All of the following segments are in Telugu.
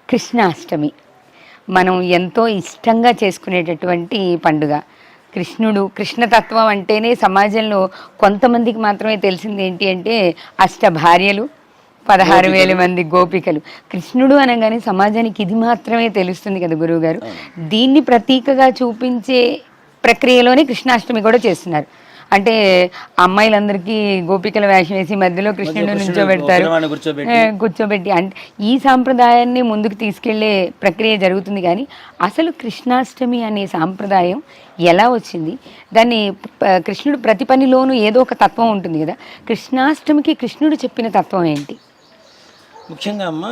కృష్ణాష్టమి మనం ఎంతో ఇష్టంగా చేసుకునేటటువంటి పండుగ. కృష్ణతత్వం అంటేనే సమాజంలో కొంతమందికి మాత్రమే తెలిసింది ఏంటి అంటే అష్టభార్యలు, 16,000 మంది గోపికలు. కృష్ణుడు అనగానే సమాజానికి ఇది మాత్రమే తెలుస్తుంది కదా గురువుగారు. దీన్ని ప్రతీకగా చూపించే ప్రక్రియలోనే కృష్ణాష్టమి కూడా చేస్తున్నారు. అంటే అమ్మాయిలందరికీ గోపికల వేషం వేసి మధ్యలో కృష్ణుడు నుంచోబెడతారు, కూర్చోబెట్టి. అంటే ఈ సాంప్రదాయాన్ని ముందుకు తీసుకెళ్లే ప్రక్రియ జరుగుతుంది. కానీ అసలు కృష్ణాష్టమి అనే సాంప్రదాయం ఎలా వచ్చింది? దాన్ని కృష్ణుడు ప్రతి పనిలోనూ ఏదో ఒక తత్వం ఉంటుంది కదా, కృష్ణాష్టమికి కృష్ణుడు చెప్పిన తత్వం ఏంటి? ముఖ్యంగా అమ్మ,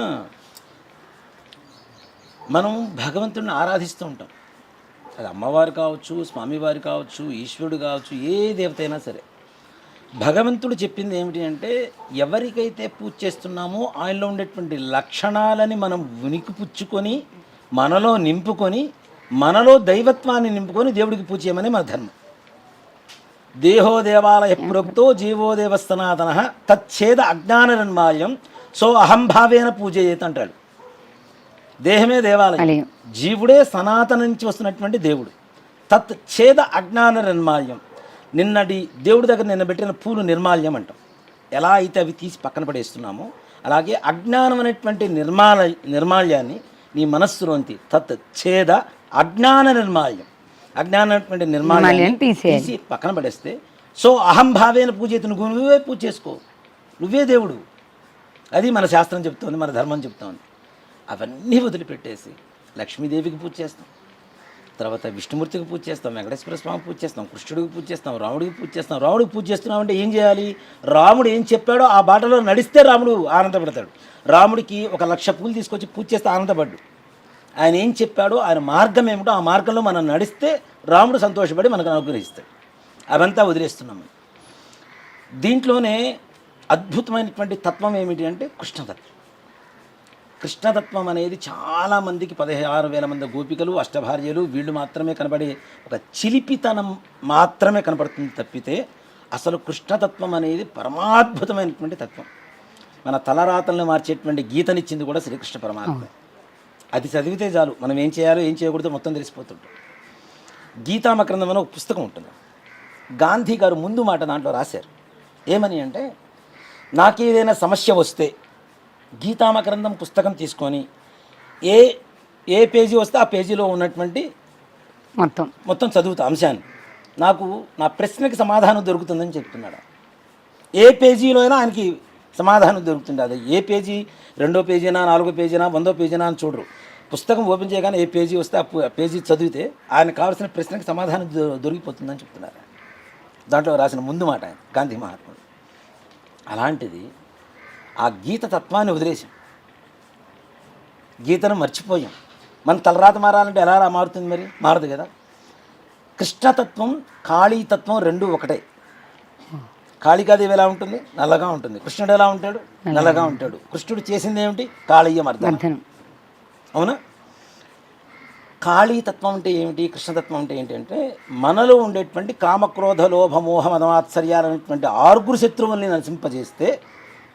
మనం భగవంతుడిని ఆరాధిస్తూ ఉంటాం. అది అమ్మవారు కావచ్చు, స్వామివారు కావచ్చు, ఈశ్వరుడు కావచ్చు, ఏ దేవత అయినా సరే భగవంతుడు చెప్పింది ఏమిటి అంటే, ఎవరికైతే పూజ చేస్తున్నామో ఆయనలో ఉండేటువంటి లక్షణాలని మనం పుచ్చుకొని మనలో నింపుకొని మనలో దైవత్వాన్ని నింపుకొని దేవుడికి పూజ చేయమని మన ధర్మం. దేహో దేవాలయ ప్రోక్తో జీవో దేవ సనాతన తచ్ఛేద అజ్ఞానరన్మాయం సో అహంభావేన పూజయేత్ అంటాడు. దేహమే దేవాలయం, జీవుడే సనాతన నుంచి వస్తున్నటువంటి దేవుడు. తత్ ఛేద అజ్ఞాన నిర్మాల్యం, నిన్నటి దేవుడి దగ్గర నిన్న పెట్టిన పూలు నిర్మాల్యం అంటాం. ఎలా అయితే అవి తీసి పక్కన పడేస్తున్నామో అలాగే అజ్ఞానం అనేటువంటి నిర్మాల్యాన్ని నీ మనస్సులోంచి తత్ ఛేద అజ్ఞాన నిర్మాల్యం, అజ్ఞానం అనేటువంటి నిర్మాల్యాన్ని తీసి పక్కన పడేస్తే సో అహంభావేన పూజ అయితే నువ్వే పూజ చేసుకో, నువ్వే దేవుడు. అది మన శాస్త్రం చెప్తోంది, మన ధర్మం చెప్తోంది. అవన్నీ వదిలిపెట్టేసి లక్ష్మీదేవికి పూజ చేస్తాం, తర్వాత విష్ణుమూర్తికి పూజ చేస్తాం, వెంకటేశ్వర స్వామి పూజ చేస్తాం, కృష్ణుడికి పూజ చేస్తాం, రాముడికి పూజ చేస్తాం. రాముడికి పూజ చేస్తున్నామంటే ఏం చేయాలి? రాముడు ఏం చెప్పాడో ఆ బాటలో నడిస్తే రాముడు ఆనందపడతాడు. రాముడికి 1,00,000 పూలు తీసుకొచ్చి పూజ చేస్తే ఆనందపడ్డు. ఆయన ఏం చెప్పాడో, ఆయన మార్గం ఏమిటో ఆ మార్గంలో మనం నడిస్తే రాముడు సంతోషపడి మనకు అనుగ్రహిస్తాడు. అవంతా వదిలేస్తున్నాము. దీంట్లోనే అద్భుతమైనటువంటి తత్వం ఏమిటి అంటే కృష్ణతత్వం. కృష్ణతత్వం అనేది చాలామందికి 16,000 మంది గోపికలు, అష్టభార్యలు, వీళ్ళు మాత్రమే కనబడే ఒక చిలిపితనం మాత్రమే కనపడుతుంది తప్పితే అసలు కృష్ణతత్వం అనేది పరమాద్భుతమైనటువంటి తత్వం. మన తలరాతలను మార్చేటువంటి గీతనిచ్చింది కూడా శ్రీకృష్ణ పరమాత్మ. అది చదివితే చాలు మనం ఏం చేయాలో ఏం చేయకూడదో మొత్తం తెలిసిపోతుంటాం. గీతామకరందం అనే ఒక పుస్తకం ఉంటుంది. గాంధీ గారు ముందు మాట దాంట్లో రాశారు. ఏమని అంటే, నాకేదైనా సమస్య వస్తే గీతామకరందం పుస్తకం తీసుకొని ఏ పేజీ వస్తే ఆ పేజీలో ఉన్నటువంటి మొత్తం చదువుతా అంశాన్ని, నాకు నా ప్రశ్నకి సమాధానం దొరుకుతుందని చెప్తున్నాడు. ఏ పేజీలో అయినా ఆయనకి సమాధానం దొరుకుతుంది. అది ఏ పేజీ, 2వ పేజీనా, 4వ పేజీనా, 100వ పేజీనా అని చూడరు. పుస్తకం ఓపెన్ చేయగానే ఏ పేజీ వస్తే ఆ పేజీ చదివితే ఆయనకు కావాల్సిన ప్రశ్నకి సమాధానం దొరికిపోతుందని చెప్తున్నారు. దాంట్లో రాసిన ముందు మాట ఆయన గాంధీ మహాత్ముడు. అలాంటిది ఆ గీత తత్వాన్ని వదిలేసాం, గీతను మర్చిపోయాం. మన తలరాత మారాలంటే ఎలా మారుతుంది? మరి మారదు కదా. కృష్ణతత్వం, కాళీతత్వం రెండూ ఒకటే. కాళికాదేవి ఎలా ఉంటుంది? నల్లగా ఉంటుంది. కృష్ణుడు ఎలా ఉంటాడు? నల్లగా ఉంటాడు. కృష్ణుడు చేసింది ఏమిటి? కాళీయ మర్దనం. అవునా? కాళీతత్వం అంటే ఏమిటి, కృష్ణతత్వం అంటే ఏంటి అంటే, మనలో ఉండేటువంటి కామక్రోధ లోభ మోహ మదమాత్సర్యాలనేటువంటి 6 శత్రువుల్ని నశింపజేస్తే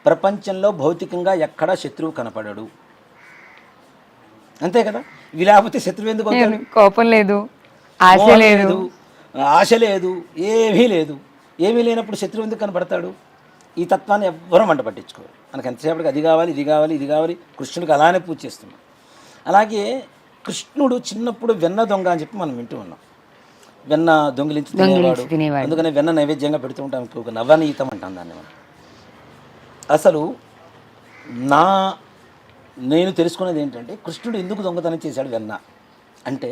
ప్రపంచంలో భౌతికంగా ఎక్కడా శత్రువు కనపడడు. అంతే కదా. ఇవి లేకపోతే శత్రువు ఎందుకు అవుతాడు? కోపం లేదు, ఆశ లేదు, ఏమీ లేదు. ఏమీ లేనప్పుడు శత్రువు ఎందుకు కనపడతాడు? ఈ తత్వాన్ని ఎవ్వరూ మంట పట్టించుకోరు. మనకు ఎంతసేపటికి అది కావాలి, ఇది కావాలి, ఇది కావాలి. కృష్ణుడికి అలానే పూజ చేస్తున్నాం. అలాగే కృష్ణుడు చిన్నప్పుడు వెన్న దొంగ అని చెప్పి మనం వింటూ ఉన్నాం. వెన్న దొంగిలించి తినేవాడు. అందుకనే వెన్న నైవేద్యంగా పెడుతూ ఉంటాం. ఒక నవనీతం అంటాం దాన్ని మనం. అసలు నేను తెలుసుకున్నది ఏంటంటే, కృష్ణుడు ఎందుకు దొంగతనం చేశాడు వెన్న అంటే,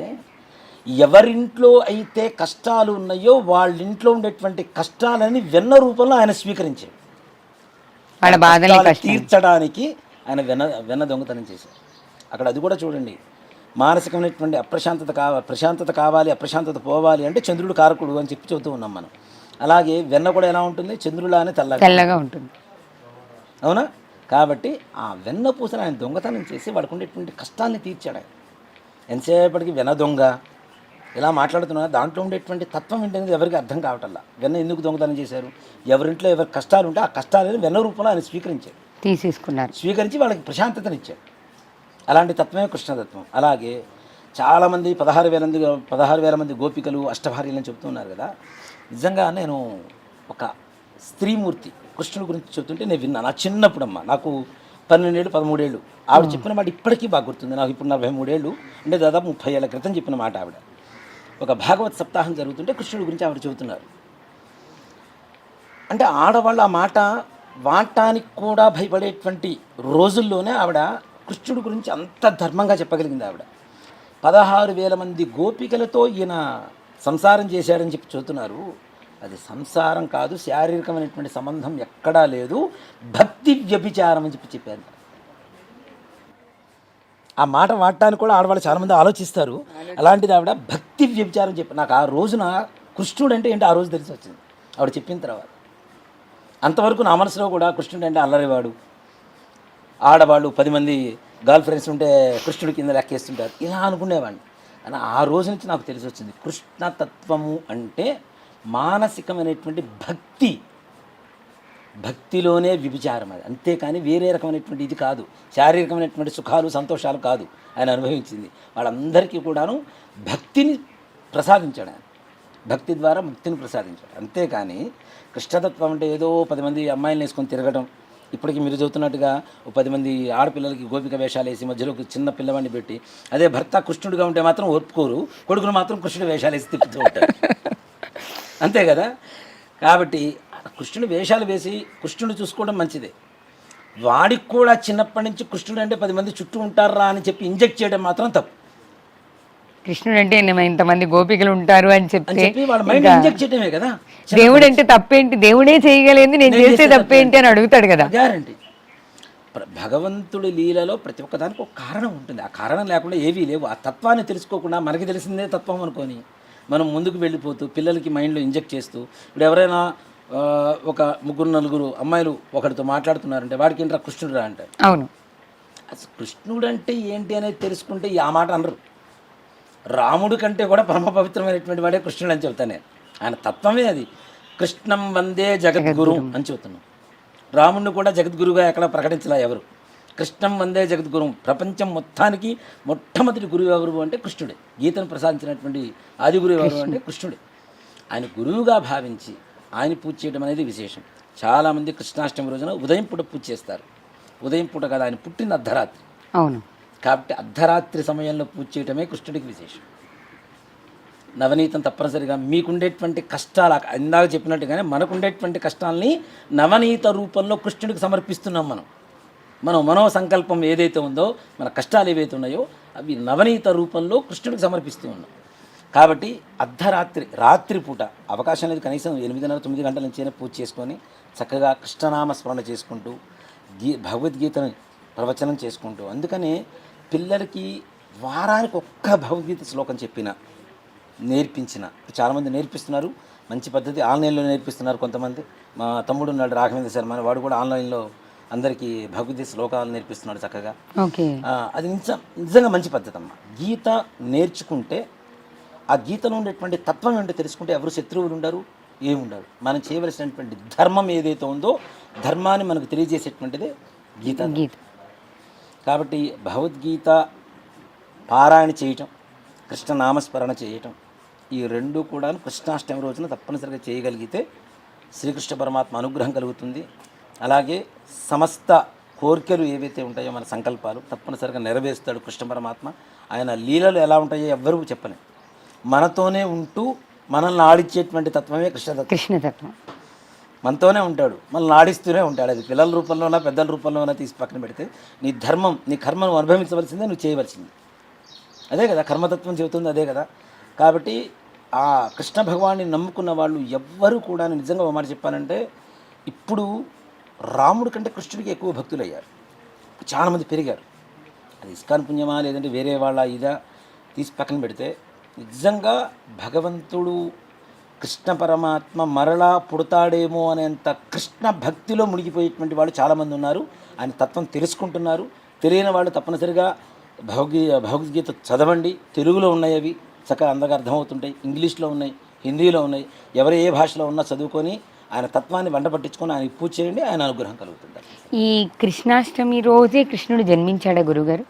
ఎవరింట్లో అయితే కష్టాలు ఉన్నాయో వాళ్ళింట్లో ఉండేటువంటి కష్టాలని వెన్న రూపంలో ఆయన స్వీకరించాడు. తీర్చడానికి ఆయన వెన్న దొంగతనం చేశాడు. అక్కడ అది కూడా చూడండి. మానసికమైనటువంటి ప్రశాంతత కావాలి, అప్రశాంతత పోవాలి అంటే చంద్రుడు కారకుడు అని చెప్పి చెబుతూ ఉన్నాం మనం. అలాగే వెన్న కూడా ఎలా ఉంటుంది? చంద్రులానే తెల్లగా ఉంటుంది. అవునా? కాబట్టి ఆ వెన్న పూసను ఆయన దొంగతనం చేసి వాడికి ఉండేటువంటి కష్టాన్ని తీర్చాడు. ఎంతసేపటికి వెన్న దొంగ ఇలా మాట్లాడుతున్నా దాంట్లో ఉండేటువంటి తత్వం ఏంటనేది ఎవరికి అర్థం కావటల్లా. వెన్న ఎందుకు దొంగతనం చేశారు? ఎవరింట్లో ఎవరి కష్టాలు ఉంటే ఆ కష్టాలను వెన్న రూపంలో ఆయన స్వీకరించి వాళ్ళకి ప్రశాంతతనిచ్చాడు. అలాంటి తత్వమే కృష్ణతత్వం. అలాగే చాలామంది 16,000 మంది గోపికలు అష్టభార్యలని చెప్తున్నారు కదా. నిజంగా నేను ఒక స్త్రీమూర్తి కృష్ణుడి గురించి చెప్తుంటే నేను విన్నాను. నా చిన్నప్పుడమ్మా, నాకు 12 ఏళ్ళు 13 ఏళ్ళు. ఆవిడ చెప్పిన మాట ఇప్పటికీ బాగా గుర్తుంది. నాకు ఇప్పుడు 43 ఏళ్ళు, అంటే దాదాపు 30 ఏళ్ళ క్రితం చెప్పిన మాట ఆవిడ. ఒక భాగవత్ సప్తాహం జరుగుతుంటే కృష్ణుడి గురించి ఆవిడ చెబుతున్నారు. అంటే ఆడవాళ్ళు ఆ మాట వాటానికి కూడా భయపడేటువంటి రోజుల్లోనే ఆవిడ కృష్ణుడి గురించి అంత ధర్మంగా చెప్పగలిగింది. ఆవిడ 16,000 మంది గోపికలతో ఈయన సంసారం చేశాడని చెప్పి చెబుతున్నారు. అది సంసారం కాదు, శారీరకమైనటువంటి సంబంధం ఎక్కడా లేదు, భక్తి వ్యభిచారం అని చెప్పారు. ఆ మాట వాడటానికి కూడా ఆడవాళ్ళు చాలామంది ఆలోచిస్తారు. అలాంటిది ఆవిడ భక్తి వ్యభిచారం చెప్పి, నాకు ఆ రోజున కృష్ణుడు అంటే ఏంటి ఆ రోజు తెలిసి వచ్చింది ఆవిడ చెప్పిన తర్వాత. అంతవరకు నా మనసులో కూడా కృష్ణుడు అంటే అల్లరివాడు, ఆడవాళ్ళు 10 మంది గర్ల్ ఫ్రెండ్స్ ఉంటే కృష్ణుడి కింద లెక్కేస్తుంటారు, ఇలా అనుకునేవాడిని. అని ఆ రోజు నుంచి నాకు తెలిసి వచ్చింది కృష్ణతత్వము అంటే మానసికమైనటువంటి భక్తి, భక్తిలోనే వ్యభిచారం. అది అంతేకాని వేరే రకమైనటువంటి ఇది కాదు, శారీరకమైనటువంటి సుఖాలు సంతోషాలు కాదు. ఆయన అనుభవించింది వాళ్ళందరికీ కూడాను భక్తిని ప్రసాదించాడు. ఆయన భక్తి ద్వారా ముక్తిని ప్రసాదించాడు. అంతేకాని కృష్ణతత్వం అంటే ఏదో 10 మంది అమ్మాయిలను వేసుకొని తిరగడం, ఇప్పటికీ మీరు చదువుతున్నట్టుగా 10 మంది ఆడపిల్లలకి గోపిక వేషాలు వేసి మధ్యలో ఒక చిన్న పిల్లవాడిని పెట్టి, అదే భర్త కృష్ణుడిగా ఉంటే మాత్రం ఒప్పుకోరు, కొడుకును మాత్రం కృష్ణుడి వేషాలు వేసి తిప్పుతూ ఉంటారు. అంతే కదా. కాబట్టి కృష్ణుడి వేషాలు వేసి కృష్ణుడు చూసుకోవడం మంచిదే. వాడికి కూడా చిన్నప్పటి నుంచి కృష్ణుడు అంటే 10 మంది చుట్టూ ఉంటారా అని చెప్పి ఇంజెక్ట్ చేయడం మాత్రం తప్పు. కృష్ణుడు అంటే ఇంతమంది గోపికలు ఉంటారు అని చెప్పి వాళ్ళ మైండ్ ఇంజెక్ట్ చేయడమే కదా. దేవుడు అంటే తప్పేంటి, దేవుడే చేయగలేదు, నేను చేసే తప్పేంటి అని అడుగుతాడు కదా. గ్యారంటీ. భగవంతుడి లీలలో ప్రతి ఒక్క దానికి ఒక కారణం ఉంటుంది. ఆ కారణం లేకుండా ఏవీ లేవు. ఆ తత్వాన్ని తెలుసుకోకుండా మనకి తెలిసిందే తత్వం అనుకొని మనం ముందుకు వెళ్ళిపోతూ పిల్లలకి మైండ్లో ఇంజెక్ట్ చేస్తూ, ఇప్పుడు ఎవరైనా ఒక 3-4 అమ్మాయిలు ఒకరితో మాట్లాడుతున్నారంటే వాడికి ఏంట్రా కృష్ణుడు రా అంటారు. అవును, అసలు కృష్ణుడు అంటే ఏంటి అనేది తెలుసుకుంటే ఆ మాట అనరు. రాముడి కంటే కూడా పరమ పవిత్రమైనటువంటి వాడే కృష్ణుడు అని చెబుతాను నేను. ఆయన తత్వమే అది. కృష్ణం వందే జగద్గురు అని చెబుతున్నాం. రాముడిని కూడా జగద్గురుగా ఎక్కడ ప్రకటించలే ఎవరు. కృష్ణం వందే జగద్గురు, ప్రపంచం మొత్తానికి మొట్టమొదటి గురువు ఎవరు అంటే కృష్ణుడే. గీతను ప్రసాదించినటువంటి ఆది గురువు ఎవరు అంటే కృష్ణుడే. ఆయన గురువుగా భావించి ఆయన పూజ చేయడం అనేది విశేషం. చాలామంది కృష్ణాష్టమి రోజున ఉదయం పూట పూజ చేస్తారు. ఉదయం పూట కదా, ఆయన పుట్టిన అర్ధరాత్రి. అవును. కాబట్టి అర్ధరాత్రి సమయంలో పూజ చేయటమే కృష్ణుడికి విశేషం. నవనీతం తప్పనిసరిగా మీకుండేటువంటి కష్టాలు ఇందాక చెప్పినట్టుగానే మనకుండేటువంటి కష్టాలని నవనీత రూపంలో కృష్ణుడికి సమర్పిస్తున్నాం. మనం మనో సంకల్పం ఏదైతే ఉందో, మన కష్టాలు ఏవైతే ఉన్నాయో అవి నవనీత రూపంలో కృష్ణుడికి సమర్పిస్తూ ఉన్నాం. కాబట్టి రాత్రిపూట అవకాశం లేదు, కనీసం 8:30-9 గంటల నుంచైనా పూజ చేసుకొని చక్కగా కృష్ణనామ స్మరణ చేసుకుంటూ భగవద్గీతను ప్రవచనం చేసుకుంటూ, అందుకని పిల్లలకి వారానికి ఒక్క భగవద్గీత శ్లోకం నేర్పించిన చాలామంది నేర్పిస్తున్నారు. మంచి పద్ధతి. ఆన్లైన్లో నేర్పిస్తున్నారు కొంతమంది. మా తమ్ముడు ఉన్నాడు రాఘవేంద్ర శర్మ అని, వాడు కూడా ఆన్లైన్లో అందరికీ భగవద్గీత శ్లోకాలు నేర్పిస్తున్నాడు చక్కగా. అది నిజంగా మంచి పద్ధతి అమ్మ. గీత నేర్చుకుంటే ఆ గీతలో ఉండేటువంటి తత్వం ఏంటో తెలుసుకుంటే ఎవరు శత్రువులు ఉండరు, ఏముండరు. మనం చేయవలసినటువంటి ధర్మం ఏదైతే ఉందో ధర్మాన్ని మనకు తెలియజేసేటువంటిదే గీత. కాబట్టి భగవద్గీత పారాయణ చేయటం, కృష్ణనామస్మరణ చేయటం, ఈ రెండు కూడా కృష్ణాష్టమి రోజున తప్పనిసరిగా చేయగలిగితే శ్రీకృష్ణ పరమాత్మ అనుగ్రహం కలుగుతుంది. అలాగే సమస్త కోరికలు ఏవైతే ఉంటాయో మన సంకల్పాలు తప్పనిసరిగా నెరవేరుస్తాడు కృష్ణ పరమాత్మ. ఆయన లీలలు ఎలా ఉంటాయో ఎవ్వరూ చెప్పలేం. మనతోనే ఉంటూ మనల్ని ఆడిచ్చేటువంటి తత్వమే కృష్ణతత్వం. మనతోనే ఉంటాడు, మనల్ని ఆడిస్తూనే ఉంటాడు. అది పిల్లల రూపంలోనా పెద్దల రూపంలోనా తీసి పక్కన పెడితే నీ ధర్మం, నీ కర్మను అనుభవించవలసిందే, నువ్వు చేయవలసింది అదే కదా. కర్మతత్వం చెబుతుంది అదే కదా. కాబట్టి ఆ కృష్ణ భగవాన్ని నమ్ముకున్న వాళ్ళు ఎవ్వరూ కూడా, నిజంగా ఒక మాట చెప్పాలంటే, ఇప్పుడు రాముడి కంటే కృష్ణుడికి ఎక్కువ భక్తులు అయ్యారు, చాలామంది పెరిగారు. అది ఇస్కాన్ పుణ్యమా లేదంటే వేరే వాళ్ళ ఇదా తీసి పక్కన పెడితే, నిజంగా భగవంతుడు కృష్ణ పరమాత్మ మరలా పుడతాడేమో అనేంత కృష్ణ భక్తిలో మునిగిపోయేటువంటి వాళ్ళు చాలామంది ఉన్నారు. ఆయన తత్వం తెలుసుకుంటున్నారు. తెలియని వాళ్ళు తప్పనిసరిగా భగవద్గీత చదవండి. తెలుగులో ఉన్నాయి, అవి చక్కగా అందరికీ అర్థమవుతుంటాయి. ఇంగ్లీష్లో ఉన్నాయి, హిందీలో ఉన్నాయి. ఎవరు ఏ భాషలో ఉన్నా చదువుకొని ఆయన తత్వాన్ని వంట పట్టించుకొని ఆయన పూజ చేయండి, ఆయన అనుగ్రహం కలుగుతుంది. ఈ కృష్ణాష్టమి రోజే కృష్ణుడు జన్మించాడా గురుగారు?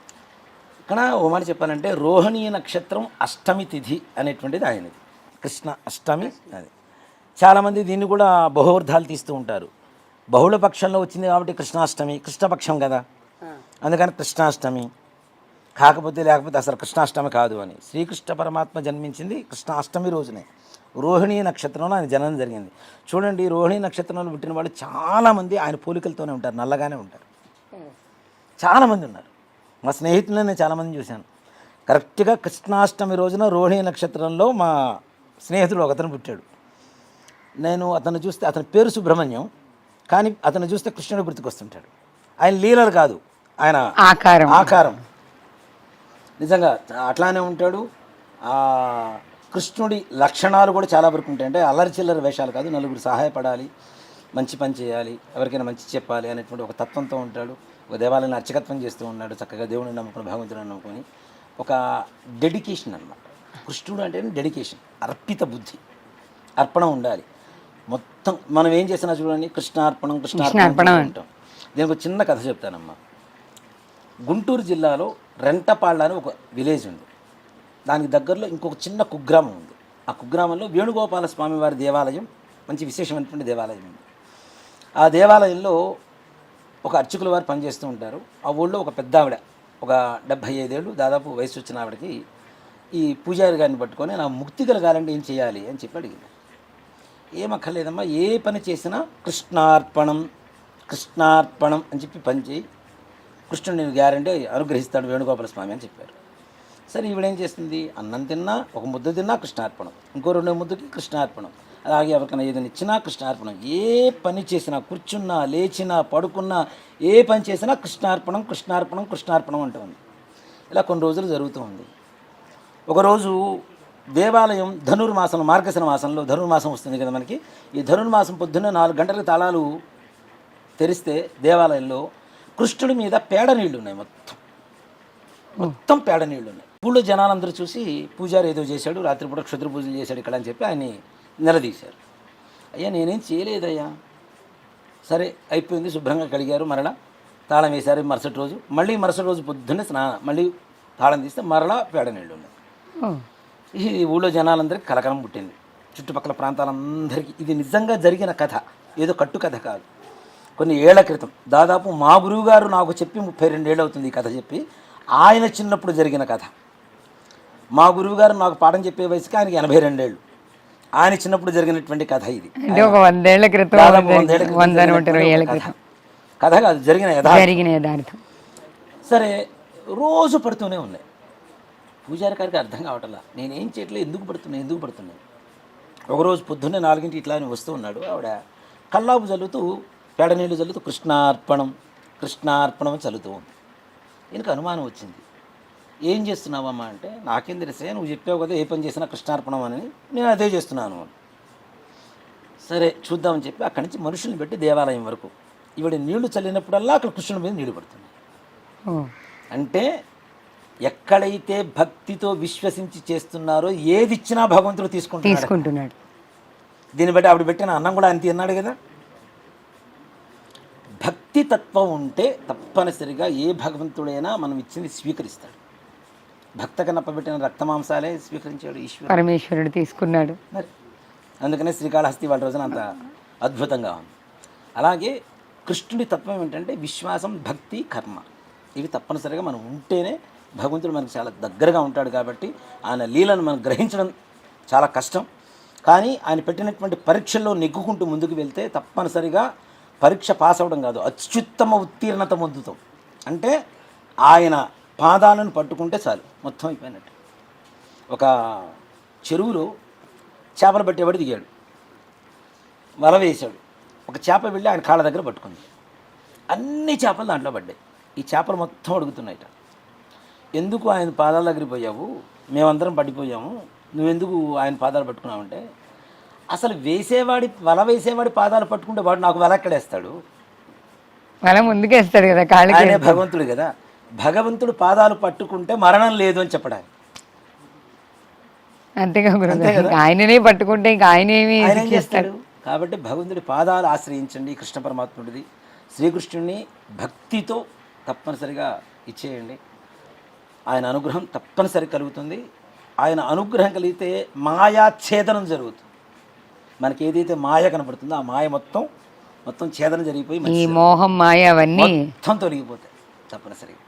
ఇక్కడ ఓ మాట చెప్పాలంటే రోహిణీ నక్షత్రం అష్టమి తిథి అనేటువంటిది ఆయనది, కృష్ణ అష్టమి. అది చాలామంది దీన్ని కూడా బహువర్ధాలు తీస్తూ ఉంటారు. బహుళ పక్షంలో వచ్చింది కాబట్టి కృష్ణాష్టమి, కృష్ణపక్షం కదా, అందుకని కృష్ణాష్టమి. కాకపోతే లేకపోతే అసలు కృష్ణాష్టమి కాదు అని. శ్రీకృష్ణ పరమాత్మ జన్మించింది కృష్ణాష్టమి రోజునే, రోహిణీ నక్షత్రంలో ఆయన జననం జరిగింది. చూడండి, రోహిణీ నక్షత్రంలో పుట్టిన వాళ్ళు చాలామంది ఆయన పోలికలతోనే ఉంటారు, నల్లగానే ఉంటారు. చాలామంది ఉన్నారు, మా స్నేహితులను నేను చాలామంది చూశాను. కరెక్ట్గా కృష్ణాష్టమి రోజున రోహిణీ నక్షత్రంలో మా స్నేహితుడు ఒకతను పుట్టాడు. నేను అతను చూస్తే, అతని పేరు సుబ్రహ్మణ్యం, కానీ అతను చూస్తే కృష్ణుడు గుర్తుకొస్తుంటాడు. ఆయన లీలలు కాదు, ఆయన ఆకారం నిజంగా అట్లానే ఉంటాడు. కృష్ణుడి లక్షణాలు కూడా చాలా వరకు ఉంటాయి. అంటే అల్లరి చిల్లర వేషాలు కాదు, నలుగురు సహాయపడాలి, మంచి పని చేయాలి, ఎవరికైనా మంచి చెప్పాలి అనేటువంటి ఒక తత్వంతో ఉంటాడు. ఒక దేవాలయాన్ని అర్చకత్వం చేస్తూ ఉన్నాడు, చక్కగా దేవుడిని నమ్ముకుని, భగవంతుడిని నమ్ముకొని. ఒక డెడికేషన్ అన్నమాట. కృష్ణుడు అంటే డెడికేషన్, అర్పిత బుద్ధి, అర్పణ ఉండాలి. మొత్తం మనం ఏం చేసినా చూడండి, కృష్ణార్పణం కృష్ణార్పణం ఉంటాం. దీనికి ఒక చిన్న కథ చెప్తానమ్మా. గుంటూరు జిల్లాలో రెంటపాళ్ళ అని ఒక విలేజ్ ఉంది. దానికి దగ్గరలో ఇంకొక చిన్న కుగ్రామం ఉంది. ఆ కుగ్రామంలో వేణుగోపాల స్వామి వారి దేవాలయం, మంచి విశేషమైనటువంటి దేవాలయం ఉంది. ఆ దేవాలయంలో ఒక అర్చకుల వారు పనిచేస్తూ ఉంటారు. ఆ ఊళ్ళో ఒక పెద్ద ఆవిడ, ఒక 75 ఏళ్ళు దాదాపు వయసు వచ్చిన ఆవిడకి ఈ పూజారి గారిని పట్టుకొని, నా ముక్తి కలగాలంటే ఏం చేయాలి అని చెప్పి అడిగింది. ఏమక్కర్లేదమ్మా, ఏ పని చేసినా కృష్ణార్పణం కృష్ణార్పణం అని చెప్పి పని చేయి, కృష్ణుడు నేను గ్యారంటీ అనుగ్రహిస్తాడు వేణుగోపాల స్వామి అని చెప్పారు. సరే, ఈవిడేం చేస్తుంది, అన్నం తిన్నా, ఒక ముద్ద తిన్నా కృష్ణార్పణం, ఇంకో 2 ముద్దకి కృష్ణార్పణం, అలాగే ఎవరికైనా ఏదైనా ఇచ్చినా కృష్ణార్పణం, ఏ పని చేసినా, కూర్చున్నా, లేచినా, పడుకున్నా, ఏ పని చేసినా కృష్ణార్పణం కృష్ణార్పణం కృష్ణార్పణం అంటుంది. ఇలా కొన్ని రోజులు జరుగుతూ ఉంది. ఒకరోజు దేవాలయం ధనుర్మాసం, మార్గశిర మాసంలో ధనుర్మాసం వస్తుంది కదా మనకి. ఈ ధనుర్మాసం పొద్దున్న 4 గంటలకు తాళాలు తెరిస్తే దేవాలయంలో కృష్ణుడి మీద పేడ నీళ్లు ఉన్నాయి, మొత్తం పేడ నీళ్లు ఉన్నాయి. ఊళ్ళో జనాలందరూ చూసి, పూజారి ఏదో చేశాడు, రాత్రిపూట క్షుద్ర పూజలు చేశాడు ఇక్కడ అని చెప్పి ఆయన్ని నిలదీశారు. అయ్యా నేనేం చేయలేదయ్యా. సరే అయిపోయింది, శుభ్రంగా కడిగారు, మరలా తాళం వేశారు. మరుసటి రోజు పొద్దున్నే మళ్ళీ తాళం తీస్తే మరలా పేడ నీళ్ళు ఉన్నాయి. ఈ ఊళ్ళో జనాలందరికీ కలకలం పుట్టింది, చుట్టుపక్కల ప్రాంతాలందరికీ. ఇది నిజంగా జరిగిన కథ, ఏదో కట్టు కథ కాదు. కొన్ని ఏళ్ల క్రితం, దాదాపు మా గురువు గారు నాకు చెప్పి 32 ఏళ్ళు అవుతుంది ఈ కథ చెప్పి. ఆయన చిన్నప్పుడు జరిగిన కథ. మా గురువు గారు నాకు పాఠం చెప్పే వయసుకి ఆయనకి 82 ఏళ్ళు. ఆయన చిన్నప్పుడు జరిగినటువంటి కథ ఇది. కథ కాదు, జరిగిన యథార్థం. సరే, రోజు పడుతూనే ఉన్నాయి. పూజారి గారికి అర్థం కావట్లా, నేనేం చేయట్లేదు, ఎందుకు పడుతున్నాయి. ఒకరోజు పొద్దున్నే 4 ఇట్లా అని వస్తూ ఉన్నాడు. ఆవిడ కల్లాపు చల్లుతూ, పేడ నీళ్ళు చల్లుతూ కృష్ణార్పణం కృష్ణార్పణం చల్లుతూ ఉంది. ఈయనకు అనుమానం వచ్చింది, ఏం చేస్తున్నావమ్మా అంటే, నాకేం తెలిసే, నువ్వు చెప్పావు కదా ఏ పని చేసినా కృష్ణార్పణం అని, నేను అదే చేస్తున్నాను. సరే చూద్దామని చెప్పి అక్కడి నుంచి మనుషుల్ని పెట్టి దేవాలయం వరకు ఈవిడ నీళ్లు చల్లినప్పుడల్లా అక్కడ కృష్ణుడి మీద నీళ్లు పడుతుంది. అంటే ఎక్కడైతే భక్తితో విశ్వసించి చేస్తున్నారో ఏది ఇచ్చినా భగవంతుడు తీసుకుంటున్నాడు. దీన్ని బట్టి ఆవిడ పెట్టిన అన్నం కూడా అంతే అన్నాడు కదా. భక్తి తత్వం ఉంటే తప్పనిసరిగా ఏ భగవంతుడైనా మనం ఇచ్చింది స్వీకరిస్తాడు. భక్త కన్నప్ప పెట్టిన రక్తమాంసాలే స్వీకరించాడు పరమేశ్వరుడు, తీసుకున్నాడు. మరి అందుకనే శ్రీకాళహస్తి వాళ్ళ రోజున అంత అద్భుతంగా ఉంది. అలాగే కృష్ణుడి తత్వం ఏంటంటే విశ్వాసం, భక్తి, కర్మ, ఇవి తప్పనిసరిగా మనం ఉంటేనే భగవంతుడు మనకు చాలా దగ్గరగా ఉంటాడు. కాబట్టి ఆయన లీలను మనం గ్రహించడం చాలా కష్టం. కానీ ఆయన పెట్టినటువంటి పరీక్షల్లో నెగ్గుకుంటూ ముందుకు వెళ్తే తప్పనిసరిగా పరీక్ష పాస్ అవ్వడం కాదు, అత్యుత్తమ ఉత్తీర్ణత పొందుతాం. అంటే ఆయన పాదాలను పట్టుకుంటే చాలు, మొత్తం అయిపోయినట్టు. ఒక చెరువులో చేపలు పట్టేవాడు దిగాడు, వల వేశాడు. ఒక చేప వెళ్ళి ఆయన కాళ్ళ దగ్గర పట్టుకుంది. అన్ని చేపలు దాంట్లో పడ్డాయి. ఈ చేపలు మొత్తం అడుగుతున్నాయిట, ఎందుకు ఆయన పాదాల దగ్గరికి పోయావు, మేమందరం పడిపోయాము, నువ్వెందుకు ఆయన పాదాలు పట్టుకున్నావంటే, అసలు వల వేసేవాడి పాదాలు పట్టుకుంటే వాడు నాకు వల ఎక్కడేస్తాడు, వల ముందుకేస్తాడు కదా, ఆయనే భగవంతుడు కదా. భగవంతుడు పాదాలు పట్టుకుంటే మరణం లేదు అని చెప్పడానికి. అంతేగా ఆయననే పట్టుకుంటే ఇంకా ఆయనేమి చేస్తాడు. కాబట్టి భగవంతుడి పాదాలు ఆశ్రయించండి, కృష్ణ పరమాత్ముడిది. శ్రీకృష్ణుడిని భక్తితో తప్పనిసరిగా ఇచ్చేయండి. ఆయన అనుగ్రహం తప్పనిసరి కలుగుతుంది. ఆయన అనుగ్రహం కలిగితే మాయాఛేదనం జరుగుతుంది. మనకి ఏదైతే మాయ కనబడుతుందో ఆ మాయ మొత్తం ఛేదనం జరిగిపోయి ఈ మోహం మాయ అవన్నీ మొత్తం తొలగిపోతాయి తప్పనిసరిగా.